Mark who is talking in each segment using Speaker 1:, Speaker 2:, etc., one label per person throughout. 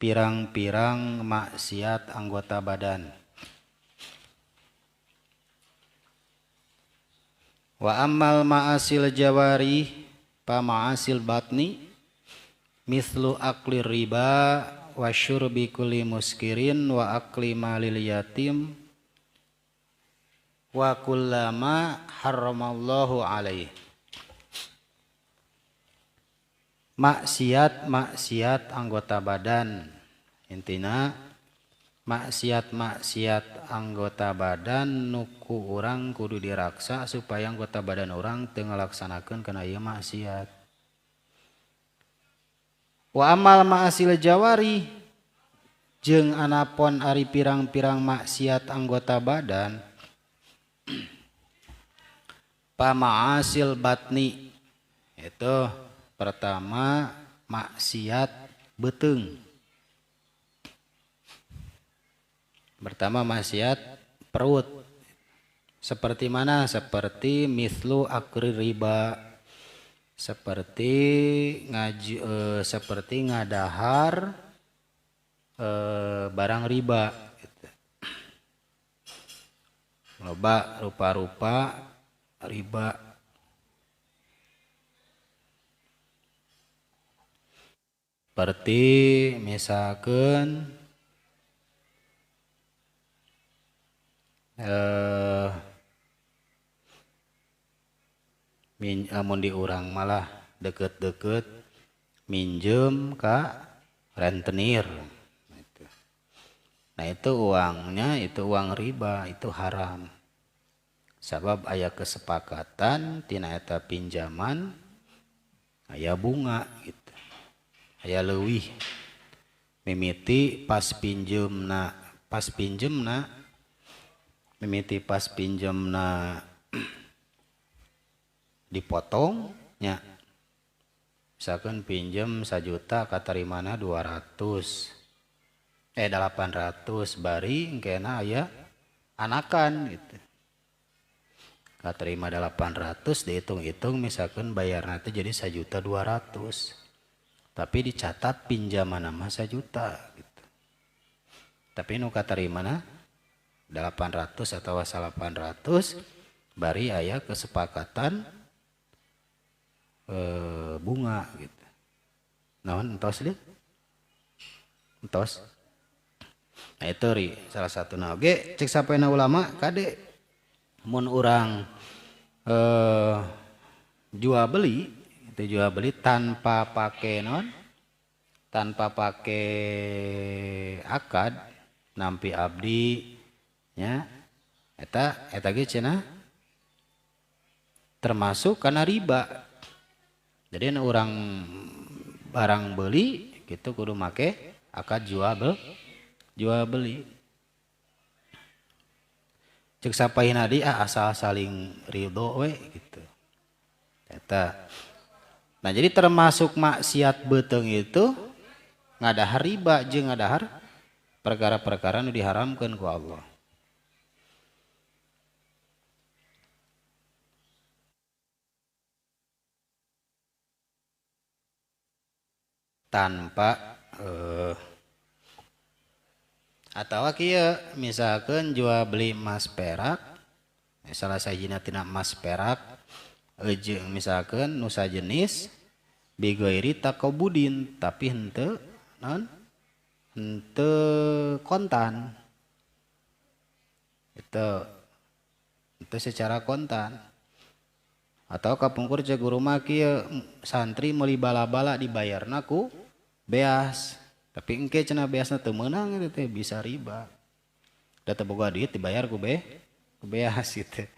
Speaker 1: pirang-pirang maksiat anggota badan. Wa ammal ma'asil jawari pa ma'asil batni mislu akli riba wa syurbi kulli muskirin wa akli malil yatim wa kullama harramallahu alaih. Maksiat anggota badan, intina maksiat anggota badan nuku urang kudu diraksa supaya anggota badan orang teu ngalaksanakeun kana ieu maksiat. Wa amal ma'asil jawari jeung anapun ari pirang-pirang maksiat anggota badan pa ma'asil batni itu pertama maksiat beteung. Pertama maksiat perut. Seperti mana? Seperti mislu akri riba. Seperti ngadahar barang riba. Loba rupa-rupa riba. Seperti misalkan amun di urang malah deket-deket minjem ka rentenir. Nah itu uangnya itu uang riba, itu haram. Sabab aya kesepakatan tina eta pinjaman aya bunga gitu. Aya leuwih mimiti pas pinjemna mimiti pas pinjemna dipotong nya. Misalkan pinjem 1 juta katarimana 800 bari engkena aya anakan gitu. Katerima 800 dihitung-hitung misalkan bayarna teh jadi 1.200.000. Tapi dicatat pinjaman nama 1 juta gitu. Tapi nu katarimana 800 atau 800 bari aya kesepakatan bunga gitu. Naon entos deh? Entos. Nah itu salah satu oge cek sapaina ulama kade mun urang jual beli itu jual beli tanpa pakai akad nampi abdi nya eta ge cenah termasuk karena riba. Jadi orang barang beli gitu kudu make akad jual beli. Cek sapaina di asal saling ridho we gitu. Eta. Nah jadi termasuk maksiat beteung itu ngadahar riba jeung ngadahar perkara-perkara nu diharamkeun ku Allah. Tanpa atau kieu misalkan jual beli emas perak, salah sajina tina emas perak jeung misalkan nu sajenis bigoiri takobudin tapi henteu kontan. Itu secara kontan. Atau kapungkur cek guru mah kieu santri meuli bala-bala dibayarna ku beas. Tapi engke cenah beasna teu meunang itu teh bisa riba. Da teu boga duit dibayar ku beas gitu.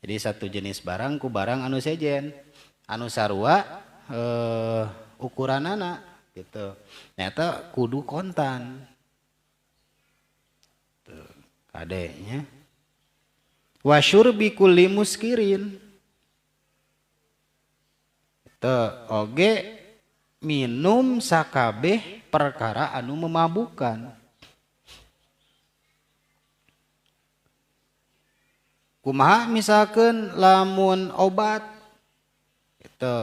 Speaker 1: Jadi satu jenis barang ku barang anu sejen, anu sarua ukuranana gitu. Nyata kudu kontan. Tuh, kadenya. Wa syurbi kulli muskirin. Tuh, oge minum sakabeh perkara anu memabukan. Kumaha misalkan lamun obat itu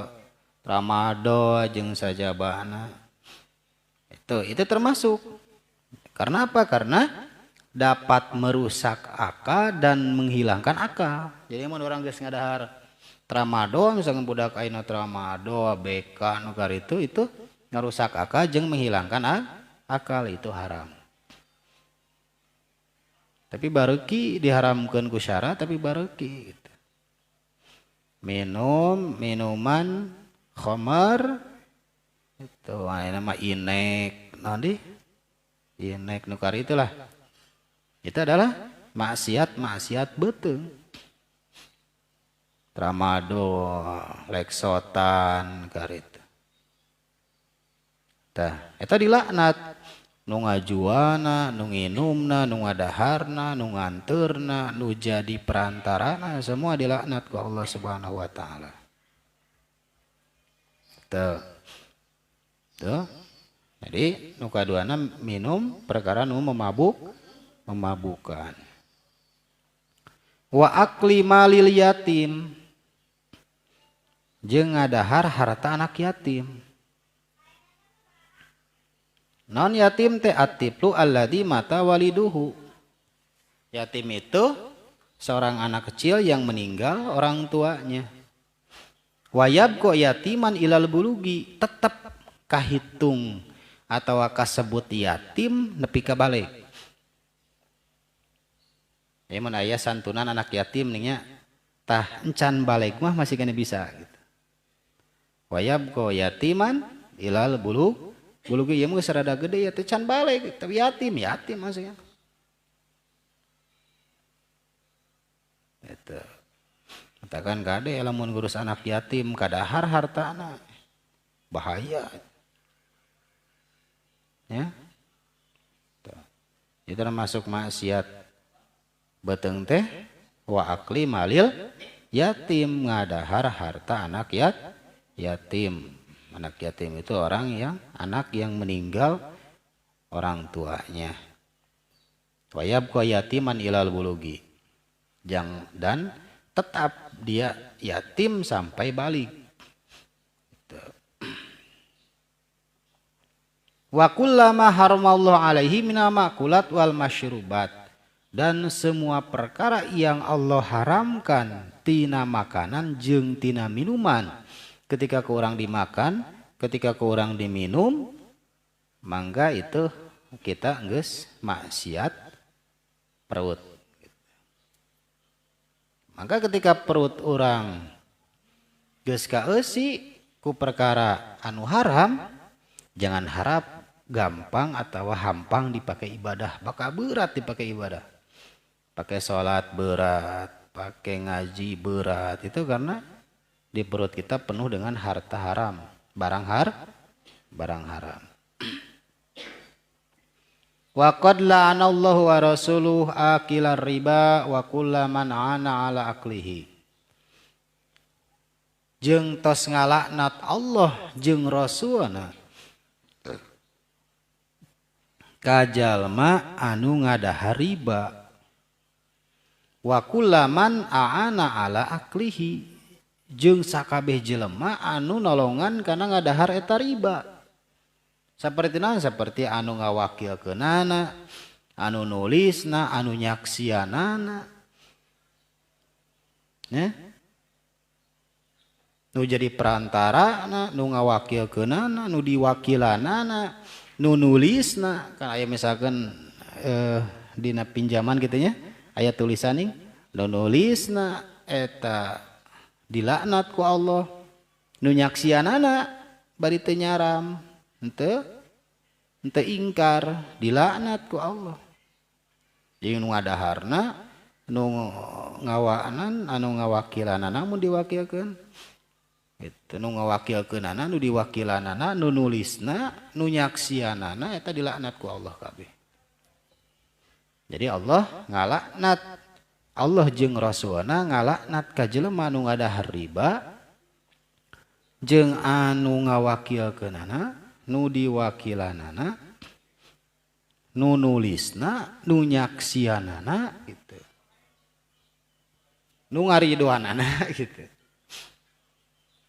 Speaker 1: tramadol jeung sajabahna Tuh, itu termasuk. Karena apa? Karena dapat merusak akal dan menghilangkan akal. Jadi mun orang geus ngadahar tramadol, misalkan budak ayeuna tramadol, beka nu itu ngarusak akal jeung menghilangkan akal, itu haram. Tapi bareuki diharamkeun ku syarat, tapi bareuki gitu. Minuman khamar itu nama inek, nanti inek nukar itulah. Itu adalah maksiat betul. Tramadol, leksotan, karit. Tah, eta dilaknat. Nu ngajuana, nu nginumna, nu ngadaharna, nu nganterna, nu jadi perantarana, semua dilaknat ku Allah Subhanahu wa taala. Tuh. Jadi nu kaduana minum perkara nu memabukkan. Wa akli malil yatim, jeung ngadahar harta anak yatim. Non yatim teh atiflu alladzi mata waliduhu. Yatim itu seorang anak kecil yang meninggal orang tuanya. Wayab kok yatiman ilal bulugi, tetap kahitung atau kasebut yatim nepi ka balik. Ya mun aya santunan anak yatim nya tah encan balik mah masih kena bisa gitu. Wayab kok yatiman ilal bulugi. Bulugi ieu mah serada gede ya teh can balik, tapi yatim maksudnya. Itu. Katakan kade lamun ngurus anak yatim kadahar hartana. Bahaya. Ya. Tuh. Itu termasuk maksiat beteung teh wa akli malil yatim, ngadahar harta anak yatim. Anak yatim itu anak yang meninggal orang tuanya. Wayab ko yatiman ilal bulugi. Dan tetap dia yatim sampai balik. Wa kullama haramallahu alaihi minal makulat wal masyrubat. Dan semua perkara yang Allah haramkan tina makanan jeung tina minuman. Ketika ke orang dimakan, ketika ke orang diminum, mangga itu kita geus maksiat perut. Maka ketika perut orang geus kaeusi ku perkara anu haram, jangan harap gampang atau hampang dipakai ibadah, bakal berat dipakai ibadah. Pakai sholat berat, pakai ngaji berat, itu karena di perut kita penuh dengan harta haram, barang haram. Wa qad la'anallahu wa rasuluhu akilar riba wa kullaman ana ala aklihi. Jeung tos ngalaknat Allah jeung rasulna ka jalma anu ngadahar riba. Wa kullaman aana ala aklihi, jeung sakabeh jelema anu nolongan kana ngadahar eta riba. Saperti naon? Saperti anu ngawakilkeunana, anu nulisna, anu nyaksianana. Nu jadi perantarana, nu ngawakilkeunana, nu diwakilanana, nu nulisna. Kan aya misalkan dina pinjaman kitu nya, aya tulisan nu nulisna eta dilaknat ku Allah, nu nyaksianana bari teu nyaram, henteu ingkar, dilaknat ku Allah. Jadi nu ngadaharna, nu ngawanan, anu ngawakilanana mun diwakilkeun, itu nu ngawakilkeunana, nu diwakilanana, nu nulisna, nu nyaksianana eta dilaknat ku Allah kabeh. Jadi Allah ngalaknat, Allah jeung rasulna ngalaknat ka jelema anu ngadahar riba jeung anu ngawakilkeunana, nu diwakilanana, nu nulisna, nu nyaksianana gitu. Nu ngaridoanana gitu.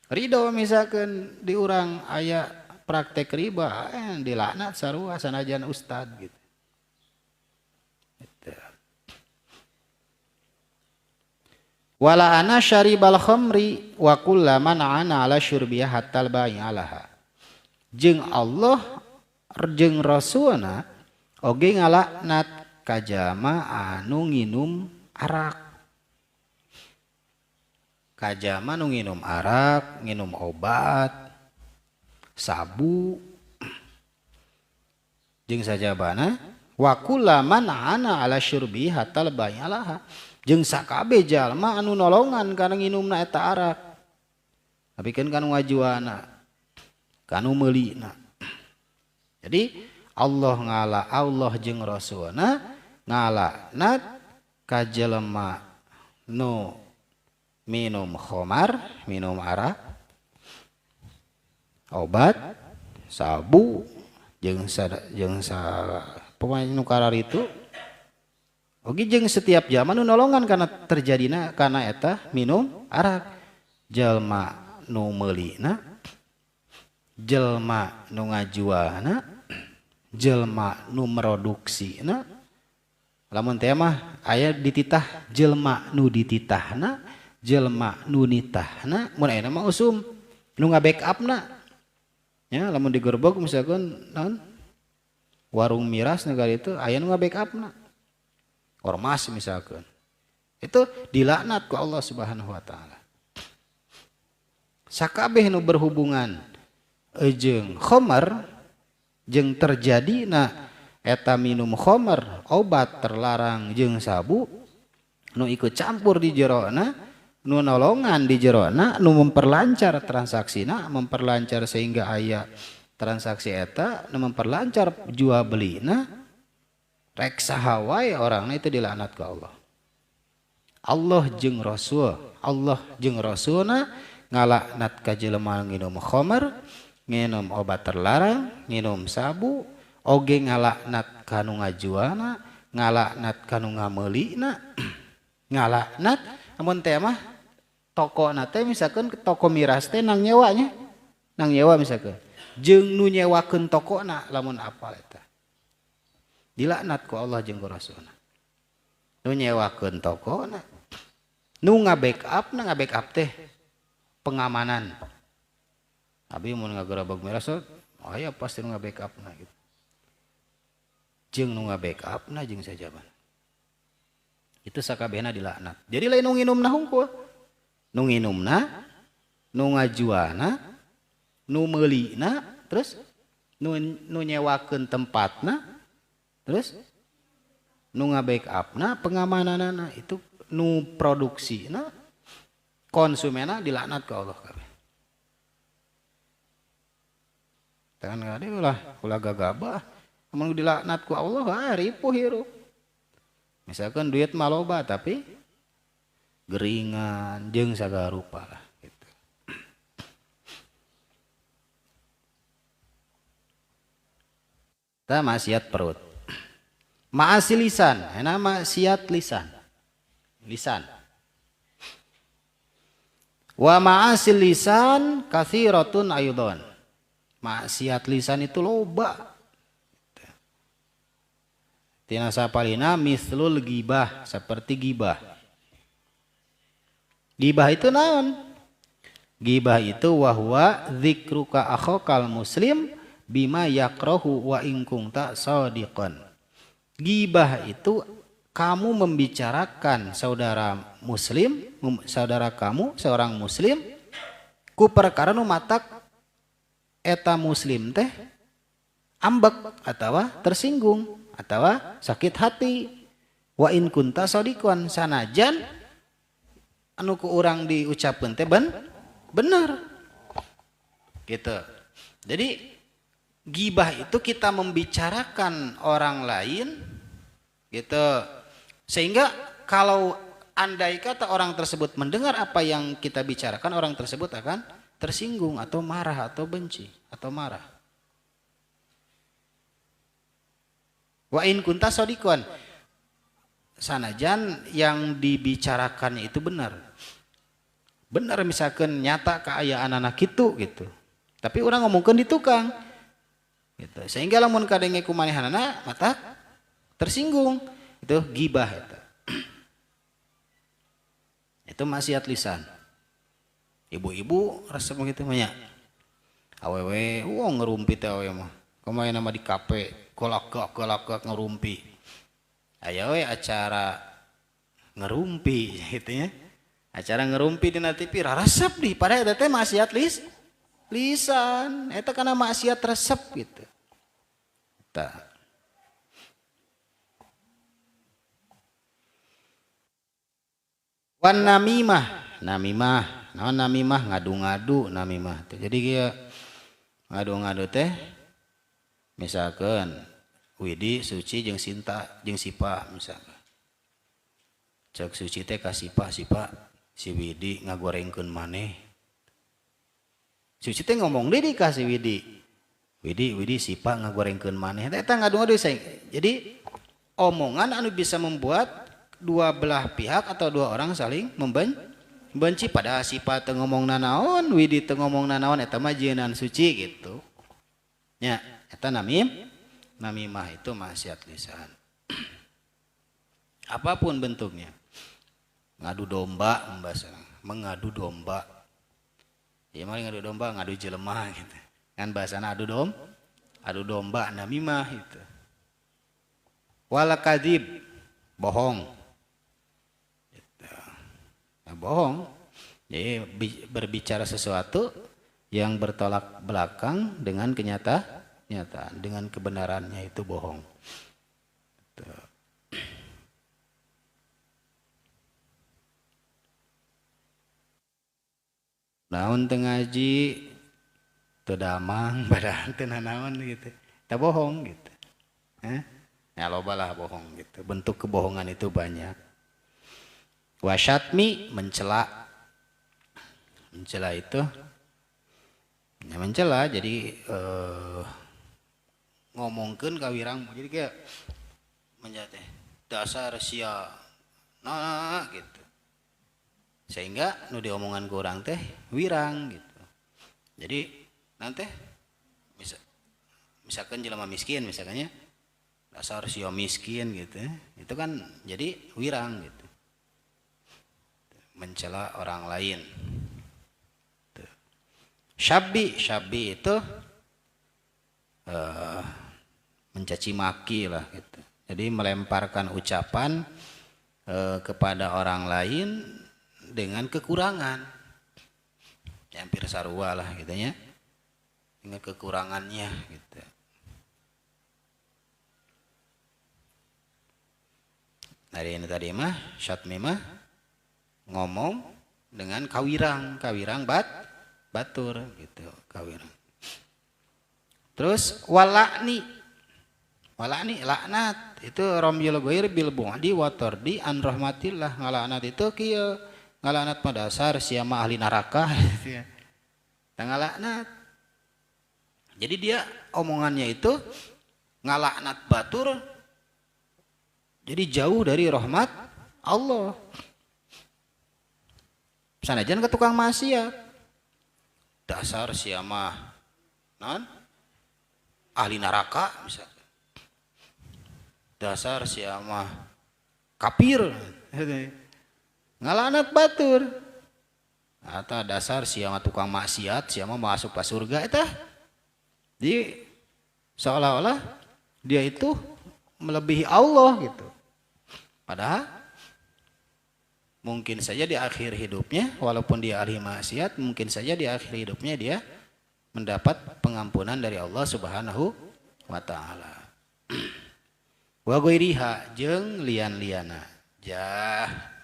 Speaker 1: Ridho misalkan di urang aya praktek riba dilaknat sarua sanajan ustad gitu. Wala ana syaribal khamri wa kullaman ana ala syurbiha hatal bai'alaha. Jeung Allah jeung Rasulna oge ngalaknat kajama anu nginum arak. Kajama nu nginum arak, nginum obat, sabu jeung sajabana wa kullaman ana ala syurbiha hatal bai'alaha. Jeung sakabeh jalma anu nolongan kana nginumna eta arak. Abikeun kanu ngajuana, kanu meulina. Jadi Allah jeung Rasulna ngalaknat ka jelema nu minum khamar, minum arak, obat, sabu jeung pemain nu kararitu. Oke jeung setiap zaman nu nolongan karena terjadina karena eta minum arak. Jelma nu meulina, jelma nu ngajuana, jelma nu produksina. Lamun teh mah aya dititah jelma nu dititahna, jelma nu nitahna, mun aya mah usum nu nga-backupna. Ya, lamun di gerbog misalkan naon? Warung miras negara itu aya nu nga-backupna. Ormas misalkan itu dilaknat ku Allah Subhanahu wa taala. Sakabeh nu berhubungan jeung khamar jeung terjadina eta minum khamar, obat terlarang jeung sabu nu ikut campur di jerona, nu nolongan di jerona, nu memperlancar transaksina, memperlancar sehingga aya transaksi eta, nu memperlancar jual belina. Rek saha wae orangna itu dilaknat ku Allah. Allah jeung Rasulna ngalaknat ka jelema nginum khamar, nginum obat terlarang, nginum sabu, oge ngalaknat kanu ngajuana, ngalaknat kanu ngameulina, ngalaknat amun teh mah tokona teh misalkan toko miras teh nang nyewanya, nang nyewa misalkan. Jeung nu nyewakeun tokona lamun apal eta. Dilaknat ku Allah jeung ku Rasulna. Nu nyewakeun tokona, nu nga-backup teh pengamanan. Abi mun ngagerebeg miras, aya pasti nu nga-backupna gitu. Jeung nu nga-backupna jeung sajaban. Itu sakabehna dilaknat. Jadi lain nu nginumna hungkul. Nu nginumna, nu ngajuana, nu meulina, terus nu nyewakeun tempatna. Terus nu nga-backupna pengamananana itu nu produksina konsumena dilaknat ke Allah kabeh. Tangan ngade ulah gagabah. Amun dilaknat ku Allah ripuh hirup. Misalkan duit mah loba tapi geringan jeung sagala rupa lah gitu. Tah maksiat perut. Ma'asi lisan, enak maksiat lisan. Wa ma'asi lisan katsiratun aidon. Maksiat lisan itu loba. Tina sapalina mislul gibah, seperti gibah. Gibah itu naon? Gibah itu wahwa dzikruka akhokal muslim bima yakrahu wa in kunta shadiqan. Gibah itu kamu membicarakan saudara muslim, saudara kamu seorang muslim ku perkara nu matak eta muslim teh ambek atawa tersinggung atawa sakit hati. Wa in kunta shadiqan, sanajan anu ku urang diucapkeun teh bener gitu. Jadi gibah itu kita membicarakan orang lain gitu, sehingga kalau andai kata orang tersebut mendengar apa yang kita bicarakan, orang tersebut akan tersinggung atau marah atau benci atau marah. Wa in kunta shadiqan, sanajan yang dibicarakan itu benar misalkan nyata kaayaan anak itu gitu, Tapi orang ngomongkeun di tukang. Gitu. Sehingga lamun kadenge kumanehanana mata tersinggung. Itu gibah eta. Itu maksiat lisan. Ibu-ibu resep begitu banyak. Awewe, ngerumpi teh awewe mah. Kumaha nama di kafe, golak-golak ngerumpi. Aya we acara ngerumpi gitu ya. Acara ngerumpi dina TV resep di pada eta teh maksiat lisan. Eta kana maksiat resep gitu. Eta. Wan namimah, naon namimah ngadu-ngadu namimah. Jadi kieu ngadu-ngadu teh misalkan Widi, Suci jeung Sinta jeung Sipa misalkan. Cek Suci teh ka Sipa si Widi ngagorengkeun maneh. Suci teh ngomong deui ka si Widi. Widi Sipa ngagorengkeun maneh. Eta ngadu-ngadu jadi omongan anu bisa membuat dua belah pihak atau dua orang saling membenci. Padahal Sipa teu ngomong nanaon, Widi teu ngomong nanaon, eta mah jeunan Suci gitu. Nya, eta namimah itu maksiat lisan. Apapun bentuknya. Ngadu domba mengadu domba. Ya mah ngadu domba, ngadu jelema gitu. Kan bahasana adu domba namimah itu. Wal kadzib, bohong. Bohong, jadi berbicara sesuatu yang bertolak belakang dengan kenyataan, dengan kebenarannya itu bohong. Naon teu ngaji teu damang padahal teu nanaon gitu. Teu bohong gitu. Ya loba lah bohong gitu. Bentuk kebohongan itu banyak. Wasyatmi mencela itu ya mencela jadi ngomongkeun ka wirang jadi kayak menjadi dasar sia nah gitu sehingga nu diomongan ku urang teh wirang gitu. Jadi nanti misalkan jelema miskin misalkannya dasar sia miskin gitu itu kan jadi wirang gitu. Mencela orang lain. Syabbi itu mencaci maki lah gitu. Jadi melemparkan ucapan kepada orang lain dengan kekurangan. Ya, hampir sarua lah gitu ya. Dengan kekurangannya gitu. Hari ini tadi mah syatmi mah ngomong dengan kawirang batur gitu kawirang. Terus walakni laknat itu romyul ghair bil bu'di wa tardi an rahmatillah. Ngalaknat itu kieu ngalaknat pada dasar siapa ahli neraka gitu ya. Ngalaknat. Jadi dia omongannya itu ngalaknat batur jadi jauh dari rahmat Allah. Sanajan ke tukang maksiat. Dasar siapa non ahli neraka misalnya. Dasar siapa kafir. Ngalanat batur. Atau dasar siapa tukang maksiat, siapa masuk ke surga itu. Jadi seolah-olah dia itu melebihi Allah gitu. Padahal mungkin saja di akhir hidupnya walaupun dia ahli maksiat mungkin saja di akhir hidupnya dia mendapat pengampunan dari Allah Subhanahu wa taala. Wa ghairiha jeung lian-liana. Jah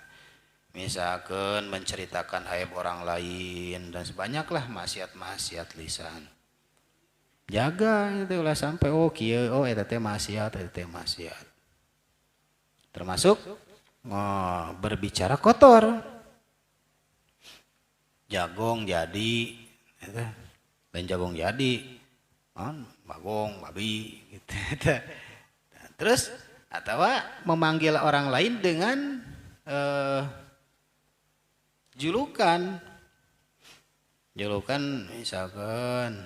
Speaker 1: misalkan menceritakan aib orang lain dan sebanyaklah maksiat-maksiat lisan. Jaga itu lah sampai kieu eta teh maksiat, eta teh maksiat. Termasuk berbicara kotor. Jagong jadi dan jagong jadi bagong babi gitu. Terus atau memanggil orang lain dengan julukan julukan misalkan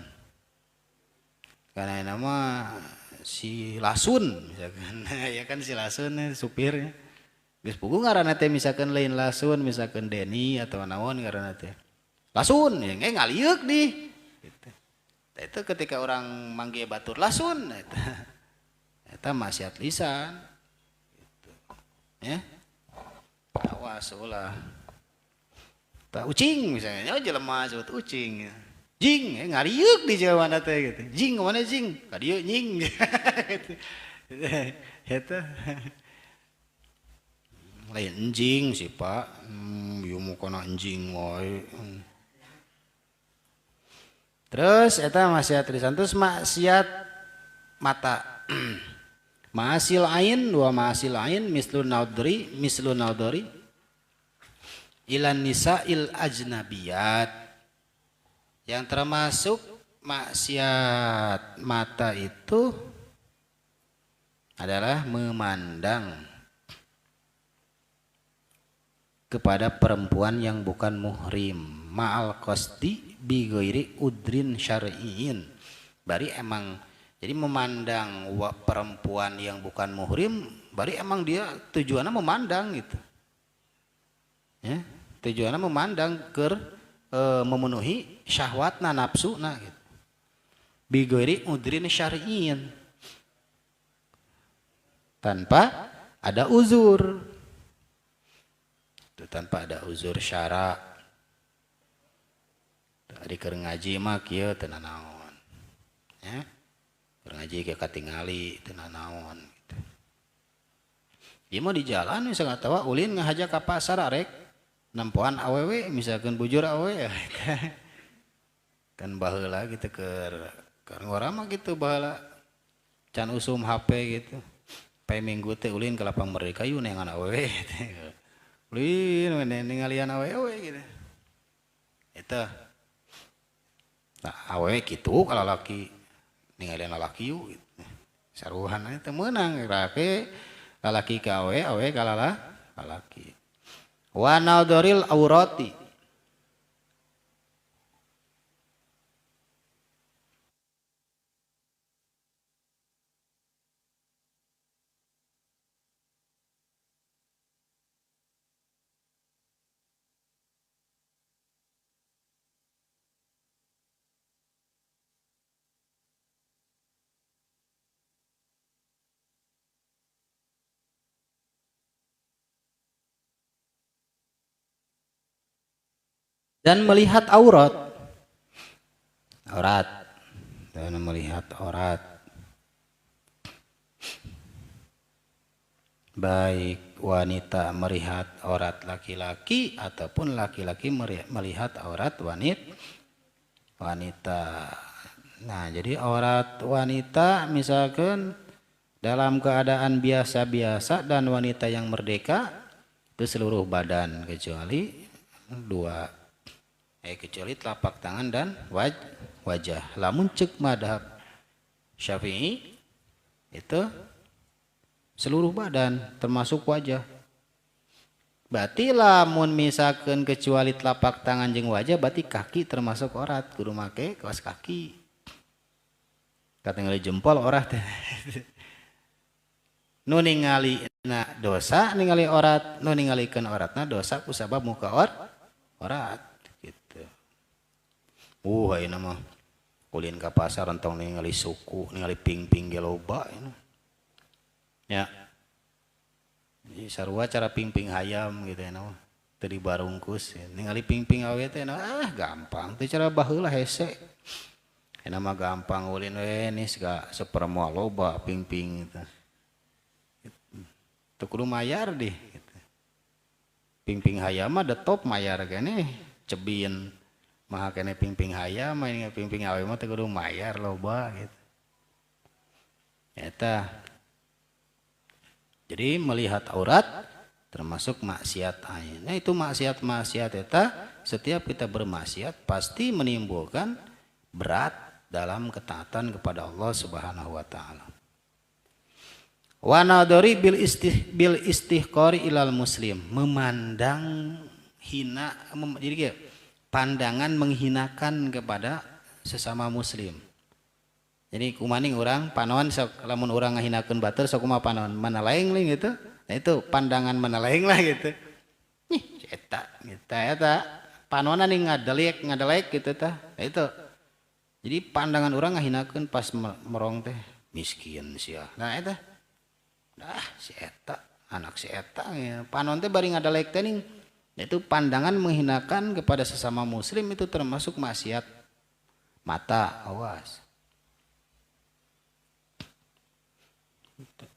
Speaker 1: karena nama si Lasun misalkan ya kan si Lasun supirnya geus puguh ngaranna teh misalkan lain Lasun misalkan Denny atau naon ngaranna teh Lasun ya ngaliuk di gitu. Itu ketika orang manggil batur Lasun eta maksiat lisan gitu. Ya awas ulah tak ucing misalnya jelema sebut ucing jing ngariuk di Jawa teh gitu jing mana jing ka dieu nying gitu eta lain enjing sih Pak ieu mah kana enjing wae terus eta maksiat lisan terus maksiat mata maasil ain dua maasil ain mislun naudri ilan nisa'il ajnabiyat yang termasuk maksiat mata itu adalah memandang kepada perempuan yang bukan muhrim ma'al qasdi bi ghairi udrin syar'iyyin. Bari emang jadi memandang perempuan yang bukan muhrim bari emang dia tujuannya memandang gitu. Ya, tujuannya memandang memenuhi syahwatna nafsuna gitu. Bi ghairi udrin syar'iyyin. Tanpa ada uzur. Tanpa ada uzur syara. Tadi keur ngaji mah kieu teu naon. Ya. Keur ngaji ke katingali teu naon gitu. Ieu mah di jalan misalnya tawa ulin ngahaja ka pasar arek nampoan awewe misalkan bujur awewe kan baheula gitu keur ngora mah gitu baheula can usum HP gitu pae minggu teh ulin ka lapang Merdeka yeuh nengan awewe ulin ningalian awewe gitu eta nah awewe kitu kalau laki ningalian lalaki yeuh gitu. Saruhan teh meunang rake lalaki ka awewe ka lalaki wa nadharil aurati dan melihat aurat dan melihat aurat baik wanita melihat aurat laki-laki ataupun laki-laki melihat aurat wanita. Nah, jadi aurat wanita misalkan dalam keadaan biasa-biasa dan wanita yang merdeka itu seluruh badan kecuali kecuali telapak tangan dan wajah. Lamun cek madhab Syafi'i itu seluruh badan termasuk wajah. Berarti lamun misalkan kecuali telapak tangan jeung wajah berarti kaki termasuk aurat kudu make kaos kaki. Katingali jempol aurat. Nu ningali na dosa ningali aurat, nu ningalikeun auratna dosa kusabab muka aurat gitu. Ayeuna mah ulin ka pasar entong ningali suku, ningali ping-ping ge loba ya. Sarua cara ping-ping hayam gitu ya mah. Teu dibarungkus ya. Ningali ping-ping awe teh gampang, teu cara baheula hese. Enak mah gampang ulin we nih sepermoal loba ping-ping gitu. Teu kudu mayar deh gitu. Ping-ping hayam mah the top mayar kene cebin mah kene ping-ping hayam main ping-ping awe mah teu kudu mayar loba gitu. Eta jadi melihat aurat termasuk maksiat ain. Nah itu maksiat eta setiap kita bermaksiat pasti menimbulkan berat dalam ketaatan kepada Allah Subhanahu wa taala. Wa nadhari bil istihqari ilal muslim, memandang hina jadi pandangan menghinakan kepada sesama muslim. Jadi kumaning orang panoan sok lamun orang ngahinakeun batur sok kumaha panoan mana laeng gitu. Nah itu pandangan mana laeng lah gitu. Ih eta gitu eta panoana nih ngadelek gitu tah. Nah, itu. Jadi pandangan orang ngahinakeun pas merong teh miskin sia. Nah eta. Dah si eta anak si eta ya. Panoan teh bari ngadelek teh ning. Itu pandangan menghinakan kepada sesama muslim itu termasuk maksiat mata, awas.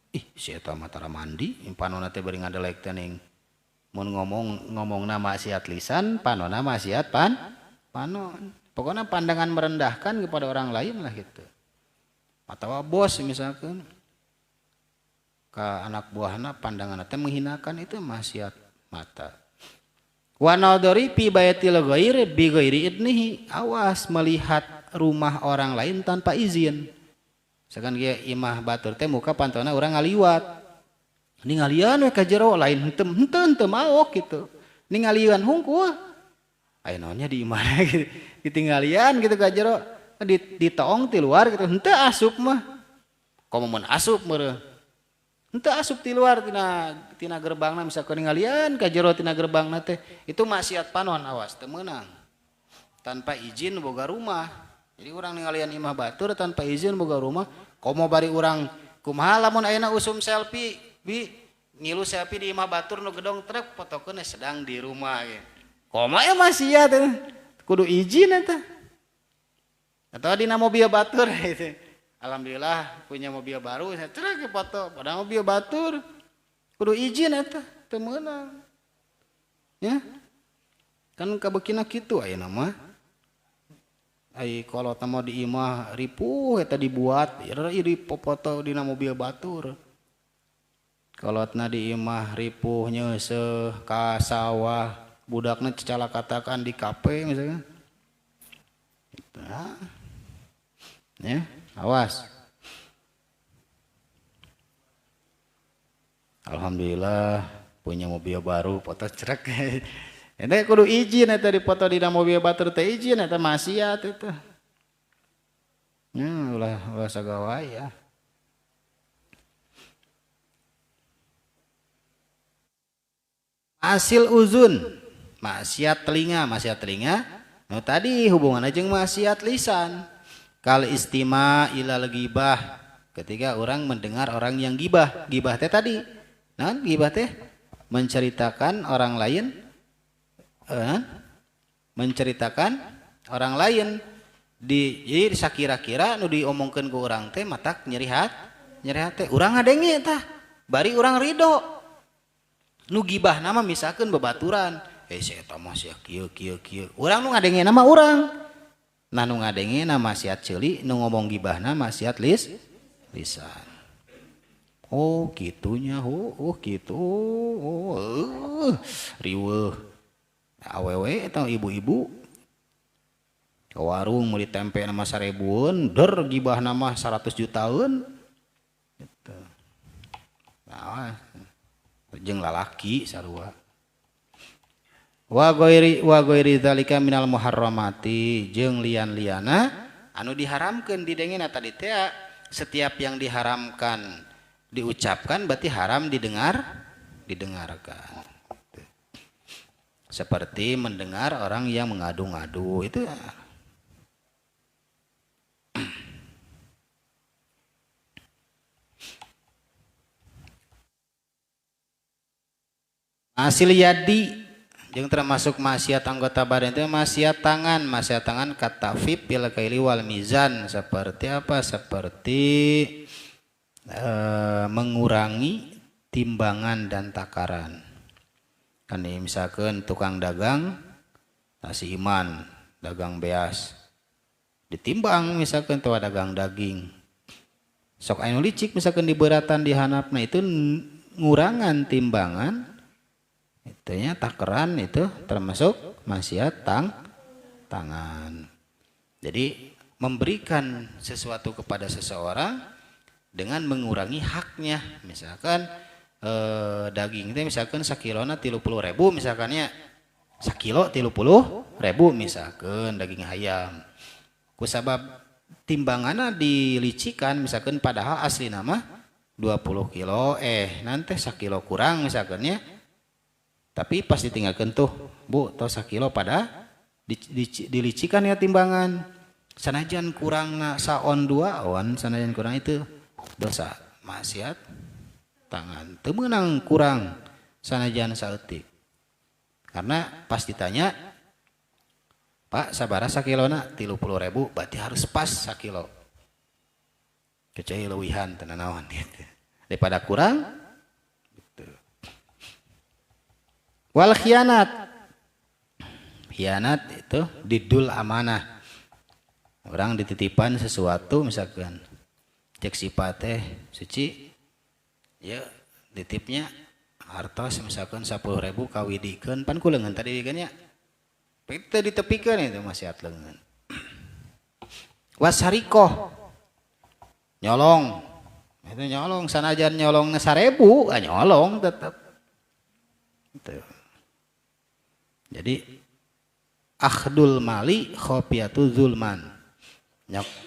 Speaker 1: Ih si eta mah tara mandi panonna teh bari ngadelek teh ning mun ngomongna maksiat lisan panonna maksiat panon pokoknya pandangan merendahkan kepada orang lain lah gitu atau bos misalkan ke anak buahna pandangan teh menghinakan itu maksiat mata wa nadhari fi bayatil ghairi bi ghairi idnihi awas melihat rumah orang lain tanpa izin. Misalkan dia imah batur teh muka pantona orang ngaliwat. Ini ngalian we ka jero lain henteu maok gitu. Ini ngalian hungkul. Aya naonnya di imah gitu. Ditinggalian gitu ka jero ditoong ti luar gitu. Henteu asup mah. Komo mun asup meureun. Henteu asup ti luar tina gerbangna misalkan ngalian ka jero tina gerbangna teh itu maksiat panon awas teu meunang. Tanpa izin boga rumah. Jadi orang ningalian imah batur tanpa izin boga rumah, komo bari orang kumaha lamun ayeuna usum selfie, ngilu selfie di imah batur nu gedong trek fotokeun sedang di rumah ge. Komo ya maksiat kudu izin eta. Atau dina mobil batur gitu. Alhamdulillah punya mobil baru, saya trek foto pada mobil batur. Kudu izin eta, teu meunang. Ya. Kan kabekina kitu ayeuna mah. Ai kalau tamo di imah ripuh eta dibuat iri foto dina mobil batur. Kalau di imah ripuh nyeuseuh ka sawah budakna cecala katakan di kafe misalnya. Nah. Ya, awas. Alhamdulillah punya mobil baru foto cerek. Eta kudu izin eta dipoto dina mobil batur teh izin eta maksiat eta. Ulah sagawai ya. Hasil uzun, maksiat telinga. Nu tadi hubunganna jeung maksiat lisan. Kal istima ilal ghibah. Ketika orang mendengar orang yang gibah. Gibah teh tadi. Naon gibah teh? Menceritakan orang lain menceritakan orang lain jadi sakira-kira nu diomongkeun ku urang teh matak nyeri hati urang ngadenge tah bari urang ridho nu gibah nama misalkan bebaturan si eta mah sia kieu urang nu ngadenge nama urang nah nu ngadenge nama maksiat ceuli nu ngomong gibahna maksiat lisan oh gitunya gitu riweuh awewe atau ibu-ibu ke warung mau ditempe nama 1000 gibah nama 100 jutaan gitu. Nah, jeung lalaki sarua wa ghairi dzalika minal muharramati jeung lian-liana anu diharamkeun didengena tadi teh setiap yang diharamkan diucapkan berarti haram didengarkan. Seperti mendengar orang yang mengadu-ngadu itu hasil yadi yang termasuk maksiat anggota badan itu maksiat tangan katafib bil kaili wal mizan seperti apa mengurangi timbangan dan takaran. Kan misalkan tukang dagang nasi iman dagang beas ditimbang misalkan tuh dagang daging sok anu licik misalkan diberatan di hanapna itu ngurangan timbangan itunya takaran itu termasuk maksiat tangan. Jadi memberikan sesuatu kepada seseorang dengan mengurangi haknya misalkan daging itu misalkan sakilona 30.000 misalkannya sakilo 30.000 misalkan daging ayam kusabab timbanganna dilicikan misalkan padahal asli nama 20 kilo nanti sakilo kurang misalkannya tapi pas ditinggalkan tuh bu atau sakilo pada dilicikan ya timbangan sanajan kurang saon 2 on sanajan kurang itu dosa maksiat tangan temenang kurang sanajan saeutik karena pas ditanya Pak sabara sakilona 30.000 berarti harus pas sakilo kecuali lewihan tenanawan gitu daripada kurang gitu. Wal khianat itu didul amanah orang dititipan sesuatu misalkan cek sifatnya suci ya ditipnya hartos misalkan 10.000 kawidikeun pan kuleungan tadi kan ya itu ditepikan itu masih lengan wasarikoh nyolong itu nyolong sanajan nyolong 1.000 nyolong tetap itu. Jadi akhdul mali khofiatu zulman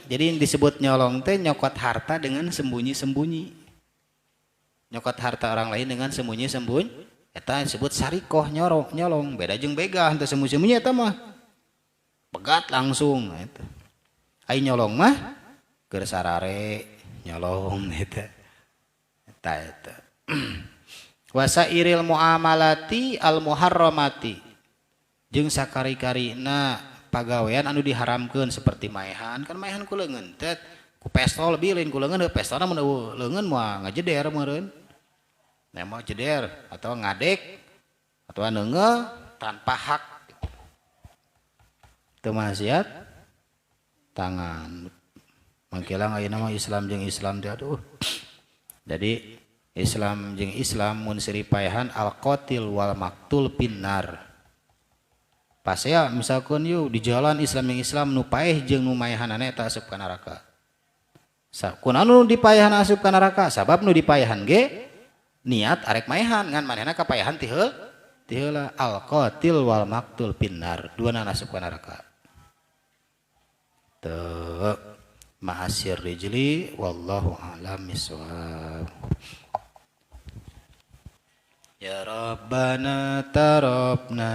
Speaker 1: jadi yang disebut nyolong teh nyokot harta dengan sembunyi-sembunyi nyokot harta orang lain dengan sembunyi-sembunyi eta disebut sarikoh nyolong beda jeung begal teu sembunyi-sembunyi eta mah pegat langsung eta ai nyolong mah keur sarare nyolong eta wasairil muamalati al muharramati jeung sakari-karina pagawean anu diharamkeun seperti maehan kan maehan kuleungeun teh ku pestol lebih lain kuleungeun pestolna mun leungeun moal ngajeder meureun mau jeder atau ngadek atau neungeul tanpa hak teu maksiat tangan mangkilang ayeuna mah Islam jeung Islam teh aduh jadi Islam jeung Islam mun siripaehan al qatil wal maktul pinnar pas ya misalkan yuk di jalan Islam jeung Islam nu paeh jeung nu maehanana eta asup ka neraka kunaon nu dipaehan asup ka neraka sabab nu dipaehan ge niat arek maehan ngan manehna kapayahan ti heula al qatil wal maktul pinnar duana asup ka neraka teu ma'asir rijli wallahu a'lam bissawab ya rabbana tarabna